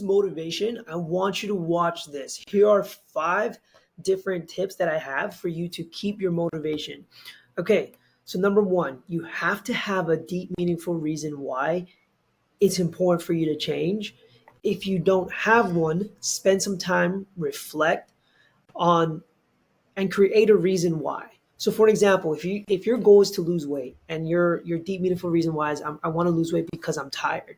motivation, I want you to watch this. Here are 5 different tips that I have for you to keep your motivation. Okay, so number one, you have to have a deep, meaningful reason why it's important for you to change. If you don't have one, spend some time, reflect on, and create a reason why. So, for example, if your goal is to lose weight and your deep meaningful reason why is I want to lose weight because I'm tired,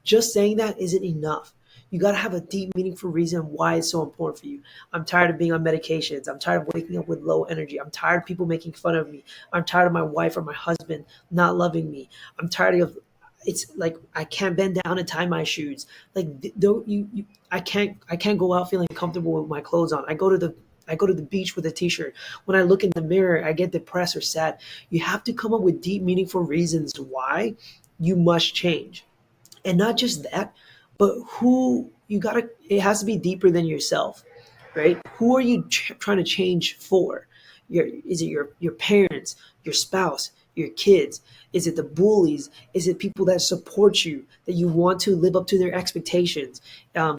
just saying that isn't enough. You got to have a deep meaningful reason why it's so important for you. I'm tired of being on medications. I'm tired of waking up with low energy. I'm tired of people making fun of me. I'm tired of my wife or my husband not loving me. I'm tired of, it's like I can't bend down and tie my shoes. Like don't you I can't go out feeling comfortable with my clothes on. I go to the beach with a t-shirt. When I look in the mirror, I get depressed or sad. You have to come up with deep, meaningful reasons why you must change. And not just that, but who you gotta, it has to be deeper than yourself, right? Who are you trying to change for? Is it your parents, your spouse, your kids? Is it the bullies? Is it people that support you, that you want to live up to their expectations? Um,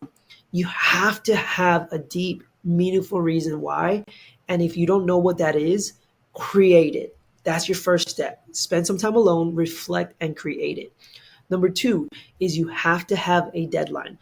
you have to have a deep, meaningful reason why. And if you don't know what that is, create it. That's your first step. Spend some time alone, reflect, and create it. Number two is you have to have a deadline.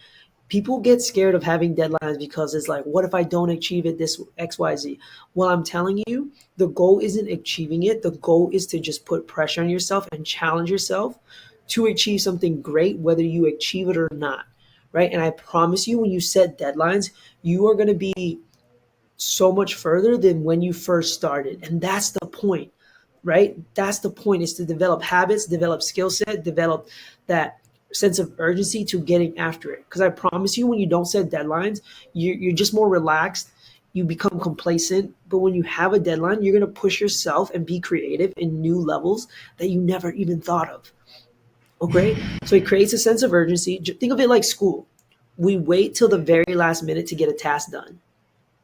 People get scared of having deadlines because it's like, what if I don't achieve it this XYZ? Well, I'm telling you, the goal isn't achieving it. The goal is to just put pressure on yourself and challenge yourself to achieve something great, whether you achieve it or not. Right. And I promise you, when you set deadlines, you are going to be so much further than when you first started. And that's the point, right? That's the point, is to develop habits, develop skill set, develop that sense of urgency to getting after it. Because I promise you, when you don't set deadlines, you're just more relaxed. You become complacent. But when you have a deadline, you're going to push yourself and be creative in new levels that you never even thought of. Okay? So it creates a sense of urgency. Think of it like school. We wait till the very last minute to get a task done,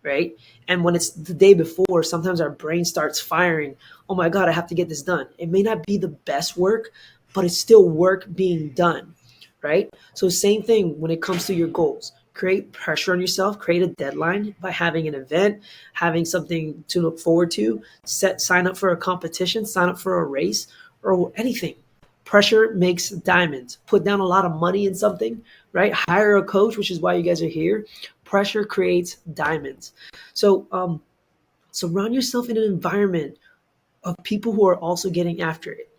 right? And when it's the day before, sometimes our brain starts firing. Oh my God, I have to get this done. It may not be the best work, but it's still work being done, right? So, same thing when it comes to your goals. Create pressure on yourself, create a deadline by having an event, having something to look forward to, sign up for a competition, sign up for a race, or anything. Pressure makes diamonds. Put down a lot of money in something, right? Hire a coach, which is why you guys are here. Pressure creates diamonds. So surround yourself in an environment of people who are also getting after it,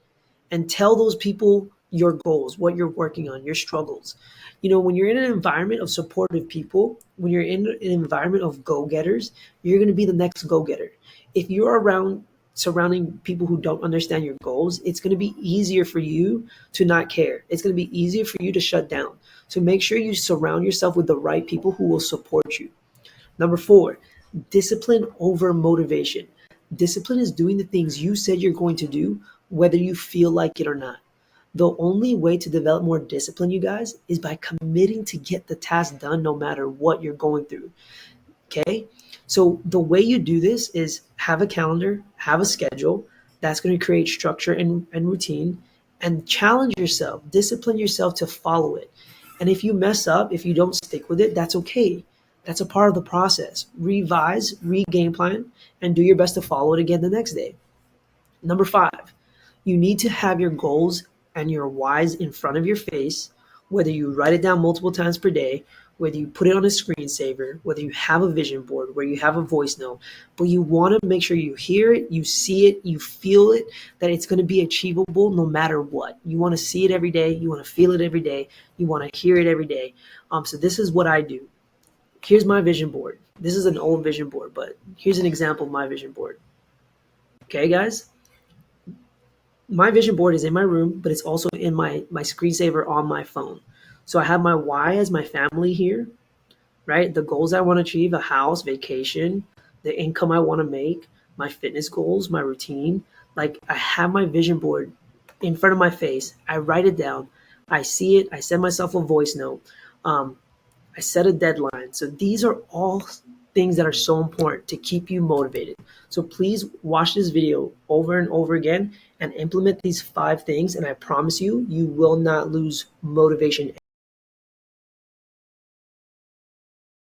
and tell those people your goals, what you're working on, your struggles. When you're in an environment of supportive people, when you're in an environment of go-getters, you're going to be the next go-getter. If you're around surrounding people who don't understand your goals, it's going to be easier for you to not care. It's going to be easier for you to shut down. So make sure you surround yourself with the right people who will support you. Number four, discipline over motivation. Discipline is doing the things you said you're going to do, whether you feel like it or not. The only way to develop more discipline, you guys, is by committing to get the task done no matter what you're going through. Okay? So the way you do this is have a calendar, have a schedule. That's going to create structure and routine, and challenge yourself, discipline yourself to follow it. And if you mess up, if you don't stick with it, that's okay. That's a part of the process. Revise, re-game plan, and do your best to follow it again the next day. Number five, you need to have your goals and your whys in front of your face, whether you write it down multiple times per day, whether you put it on a screensaver, whether you have a vision board, where you have a voice note, but you want to make sure you hear it, you see it, you feel it, that it's going to be achievable no matter what. You want to see it every day, you want to feel it every day, you want to hear it every day. So this is what I do. Here's my vision board. This is an old vision board, but here's an example of my vision board. Okay, guys? My vision board is in my room, but it's also in my screensaver on my phone. So I have my why as my family here, right? The goals I want to achieve, a house, vacation, the income I want to make, my fitness goals, my routine. Like, I have my vision board in front of my face. I write it down. I see it. I send myself a voice note. Um, I set a deadline. So these are all things that are so important to keep you motivated. So please watch this video over and over again and implement these 5 things. And I promise you, you will not lose motivation